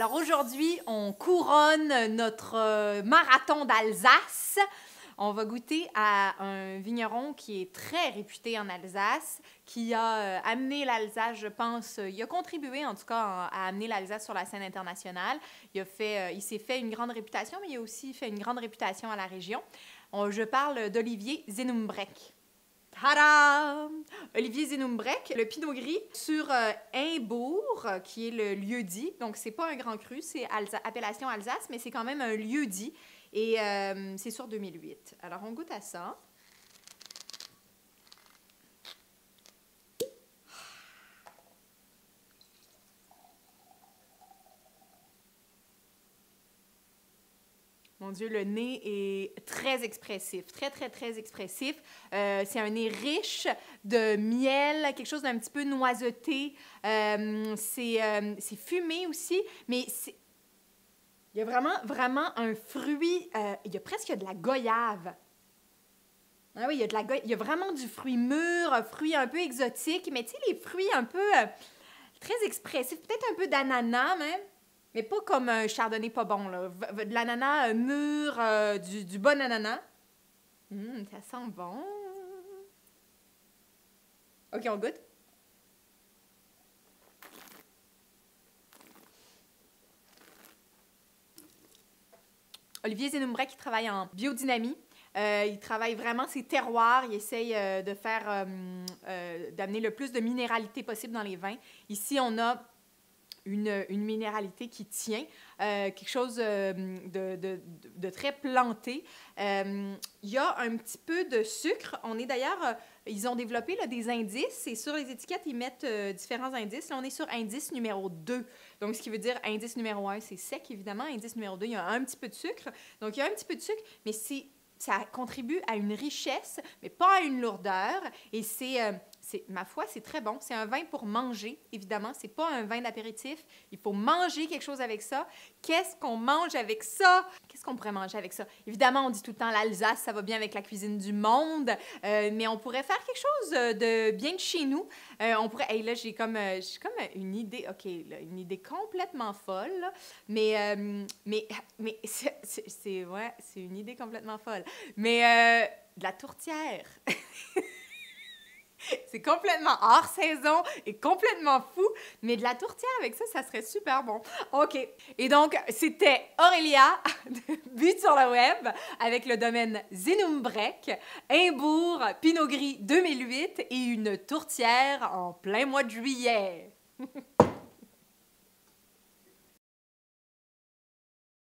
Alors aujourd'hui, on couronne notre marathon d'Alsace. On va goûter à un vigneron qui est très réputé en Alsace, qui a amené l'Alsace, je pense, il a contribué en tout cas à amener l'Alsace sur la scène internationale. Il s'est fait une grande réputation, mais il a aussi fait une grande réputation à la région. Je parle d'Olivier Zenumbrecht. Tada! Olivier Zenumbrecht, le Pinot Gris sur Imbourg, qui est le lieu-dit. Donc, c'est pas un grand cru, c'est appellation Alsace, mais c'est quand même un lieu-dit. Et c'est sur 2008. Alors, on goûte à ça. Mon Dieu, le nez est très expressif, très expressif. C'est un nez riche de miel, quelque chose d'un petit peu noiseté. C'est fumé aussi, mais il y a vraiment un fruit. Il y a presque de la goyave. Ah oui, il y a vraiment du fruit mûr, un fruit un peu exotique, mais tu sais, les fruits un peu très expressifs, peut-être un peu d'ananas même. Mais pas comme un chardonnay pas bon, là. De l'ananas mûr, du bon ananas. Ça sent bon. OK, on goûte. Olivier Zenumbrecht, qui travaille en biodynamie. Il travaille vraiment ses terroirs. Il essaye d'amener le plus de minéralité possible dans les vins. Ici, on a une minéralité qui tient, quelque chose de très planté. Il y a un petit peu de sucre. On est d'ailleurs, ils ont développé là, des indices et sur les étiquettes, ils mettent différents indices. Là, on est sur indice numéro 2. Donc, ce qui veut dire indice numéro 1, c'est sec, évidemment. Indice numéro 2, il y a un petit peu de sucre. Donc, il y a un petit peu de sucre, mais ça contribue à une richesse, mais pas à une lourdeur. Et ma foi, c'est très bon. C'est un vin pour manger, évidemment. C'est pas un vin d'apéritif. Il faut manger quelque chose avec ça. Qu'est-ce qu'on mange avec ça? Qu'est-ce qu'on pourrait manger avec ça? Évidemment, on dit tout le temps l'Alsace, ça va bien avec la cuisine du monde, mais on pourrait faire quelque chose de bien de chez nous. On pourrait... Hey, là, j'ai comme une idée, OK, là, une idée complètement folle, là, mais c'est une idée complètement folle. Mais de la tourtière. C'est complètement hors saison et complètement fou, mais de la tourtière avec ça, ça serait super bon. OK. Et donc, c'était Aurélia, But sur le web, avec le domaine Zenumbrecht, Imbourg, Pinot Gris 2008 et une tourtière en plein mois de juillet.